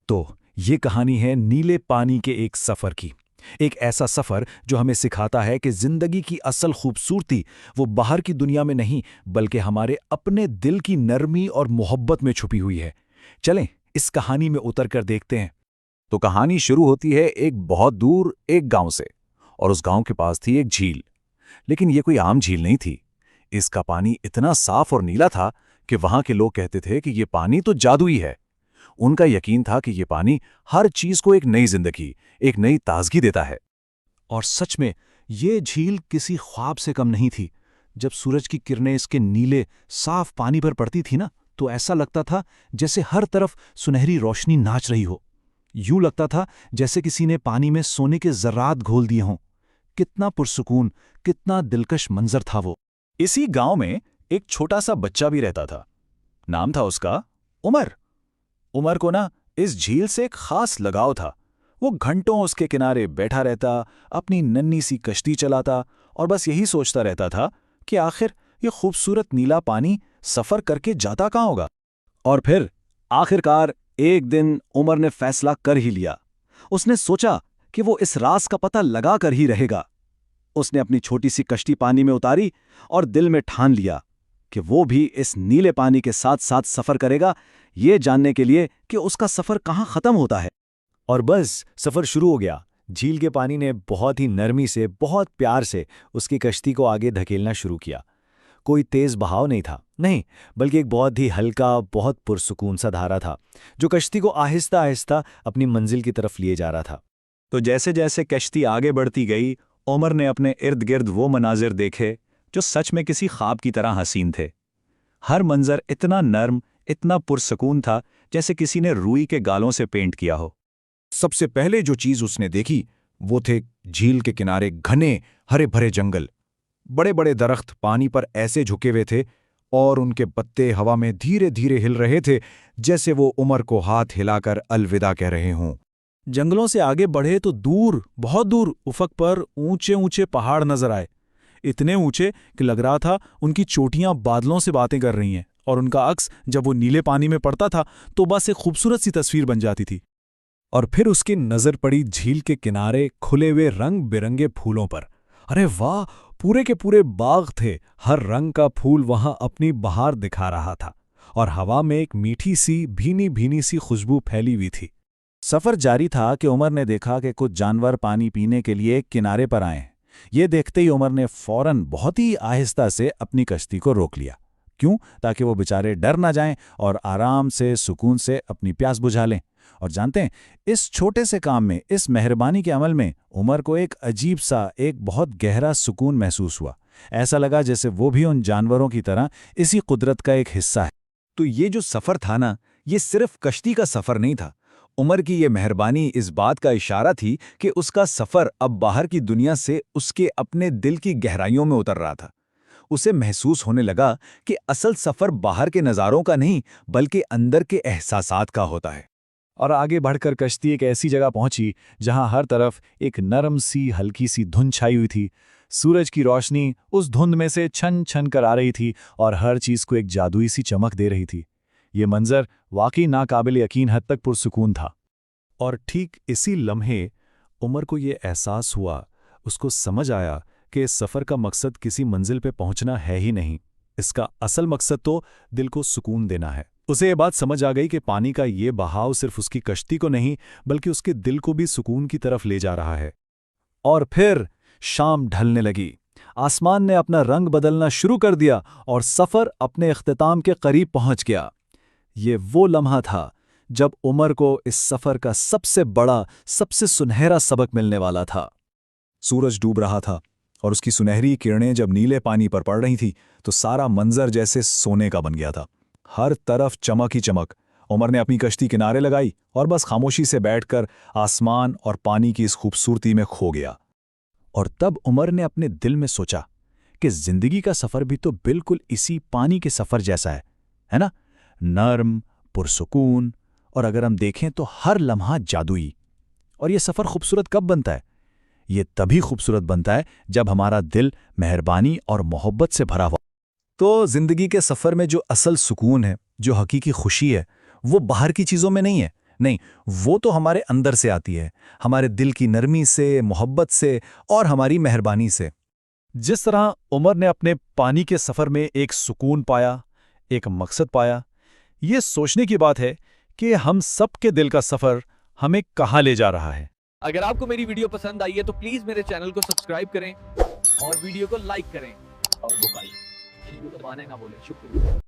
तो ये कहानी है नीले पानी के एक सफ़र की। एक ऐसा सफ़र जो हमें सिखाता है कि ज़िंदगी की असल खूबसूरती वो बाहर की दुनिया में नहीं बल्कि हमारे अपने दिल की नरमी और मोहब्बत में छुपी हुई है। चलें इस कहानी में उतर कर देखते हैं। तो कहानी शुरू होती है एक बहुत दूर एक गांव से। और उस गांव के पास थी एक झील। लेकिन ये कोई आम झील नहीं थी। इसका पानी इतना साफ और नीला था कि वहां के लोग कहते थे कि ये पानी तो जादुई है। उनका यकीन था कि ये पानी हर चीज को एक नई जिंदगी, एक नई ताजगी देता है। और सच में ये झील किसी ख्वाब से कम नहीं थी। जब सूरज की किरणें इसके नीले साफ पानी पर पड़ती थी ना, तो ऐसा लगता था जैसे हर तरफ सुनहरी रोशनी नाच रही हो। यूं लगता था जैसे किसी ने पानी में सोने के जर्रात घोल दिए हों। कितना पुरसुकून, कितना दिलकश मंजर था वो। इसी गांव में एक छोटा सा बच्चा भी रहता था। नाम था उसका उमर। उमर को ना इस झील से एक खास लगाव था। वो घंटों उसके किनारे बैठा रहता, अपनी नन्ही सी कश्ती चलाता और बस यही सोचता रहता था कि आखिर ये खूबसूरत नीला पानी सफर करके जाता कहाँ होगा। और फिर आखिरकार एक दिन उमर ने फैसला कर ही लिया। उसने सोचा कि वो इस राज का पता लगा कर ही रहेगा। उसने अपनी छोटी सी कश्ती पानी में उतारी और दिल में ठान लिया कि वो भी इस नीले पानी के साथ साथ सफर करेगा, ये जानने के लिए कि उसका सफर कहाँ खत्म होता है। और बस सफ़र शुरू हो गया। झील के पानी ने बहुत ही नरमी से, बहुत प्यार से उसकी कश्ती को आगे धकेलना शुरू किया। कोई तेज़ बहाव नहीं था, नहीं, बल्कि एक बहुत ही हल्का, बहुत पुरसुकून सा धारा था जो कश्ती को आहिस्ता आहिस्ता अपनी मंजिल की तरफ लिए जा रहा था। तो जैसे जैसे कश्ती आगे बढ़ती गई, उमर ने अपने इर्द गिर्द वो मनाजिर देखे जो सच में किसी ख्वाब की तरह हसीन थे। हर मंजर इतना नर्म, इतना पुरसुकून था जैसे किसी ने रुई के गालों से पेंट किया हो। सबसे पहले जो चीज उसने देखी वो थे झील के किनारे घने हरे भरे जंगल। बड़े बड़े दरख्त पानी पर ऐसे झुके हुए थे और उनके पत्ते हवा में धीरे धीरे हिल रहे थे, जैसे वो उमर को हाथ हिलाकर अलविदा कह रहे हों। जंगलों से आगे बढ़े तो दूर, बहुत दूर उफक पर ऊंचे ऊंचे पहाड़ नजर आए। इतने ऊंचे कि लग रहा था उनकी चोटियां बादलों से बातें कर रही हैं, और उनका अक्स जब वो नीले पानी में पड़ता था तो बस एक खूबसूरत सी तस्वीर बन जाती थी। और फिर उसकी नजर पड़ी झील के किनारे खुले हुए रंग बिरंगे फूलों पर। अरे वाह, पूरे के पूरे बाग थे। हर रंग का फूल वहां अपनी बहार दिखा रहा था और हवा में एक मीठी सी भीनी भीनी सी खुशबू फैली हुई थी। सफर जारी था कि उमर ने देखा कि कुछ जानवर पानी पीने के लिए किनारे पर आए। ये देखते ही उमर ने फौरन बहुत ही आहिस्ता से अपनी कश्ती को रोक लिया। क्यों? ताकि वो बेचारे डर ना जाएं और आराम से, सुकून से अपनी प्यास बुझा लें। और जानते हैं, इस छोटे से काम में, इस मेहरबानी के अमल में उमर को एक अजीब सा, एक बहुत गहरा सुकून महसूस हुआ। ऐसा लगा जैसे वो भी उन जानवरों की तरह इसी कुदरत का एक हिस्सा है। तो ये जो सफ़र था ना, ये सिर्फ कश्ती का सफ़र नहीं था। उमर की ये मेहरबानी इस बात का इशारा थी कि उसका सफ़र अब बाहर की दुनिया से उसके अपने दिल की गहराइयों में उतर रहा था। उसे महसूस होने लगा कि असल सफ़र बाहर के नज़ारों का नहीं बल्कि अंदर के एहसासात का होता है। और आगे बढ़कर कश्ती एक ऐसी जगह पहुंची जहां हर तरफ एक नरम सी हल्की सी धुंध छाई हुई थी। सूरज की रोशनी उस धुंध में से छन छन कर आ रही थी और हर चीज को एक जादुई सी चमक दे रही थी। ये मंजर वाकई नाकाबिल यकीन हद तक पुरसुकून था। और ठीक इसी लम्हे उमर को ये एहसास हुआ, उसको समझ आया कि इस सफ़र का मकसद किसी मंजिल पे पहुंचना है ही नहीं। इसका असल मकसद तो दिल को सुकून देना है। उसे ये बात समझ आ गई कि पानी का ये बहाव सिर्फ उसकी कश्ती को नहीं बल्कि उसके दिल को भी सुकून की तरफ ले जा रहा है। और फिर शाम ढलने लगी। आसमान ने अपना रंग बदलना शुरू कर दिया और सफ़र अपने इख्तिताम के करीब पहुंच गया। ये वो लम्हा था जब उमर को इस सफ़र का सबसे बड़ा, सबसे सुनहरा सबक मिलने वाला था। सूरज डूब रहा था और उसकी सुनहरी किरणें जब नीले पानी पर पड़ रही थी तो सारा मंजर जैसे सोने का बन गया था। हर तरफ चमक ही चमक। उमर ने अपनी कश्ती किनारे लगाई और बस खामोशी से बैठकर आसमान और पानी की इस खूबसूरती में खो गया। और तब उमर ने अपने दिल में सोचा कि जिंदगी का सफ़र भी तो बिल्कुल इसी पानी के सफ़र जैसा है ना? नर्म, पुरसुकून, और अगर हम देखें तो हर लम्हा जादुई। और ये सफ़र खूबसूरत कब बनता है? ये तभी खूबसूरत बनता है जब हमारा दिल मेहरबानी और मोहब्बत से भरा हुआ। तो ज़िंदगी के सफ़र में जो असल सुकून है, जो हकीकी खुशी है, वो बाहर की चीज़ों में नहीं है नहीं, वो तो हमारे अंदर से आती है, हमारे दिल की नरमी से, मोहब्बत से और हमारी मेहरबानी से। जिस तरह उमर ने अपने पानी के सफ़र में एक सुकून पाया, एक मकसद पाया, ये सोचने की बात है कि हम सब के दिल का सफ़र हमें कहाँ ले जा रहा है। अगर आपको मेरी वीडियो पसंद आई है तो प्लीज़ मेरे चैनल को सब्सक्राइब करें और वीडियो को लाइक करें और दबाने ना भूलें। शुक्रिया।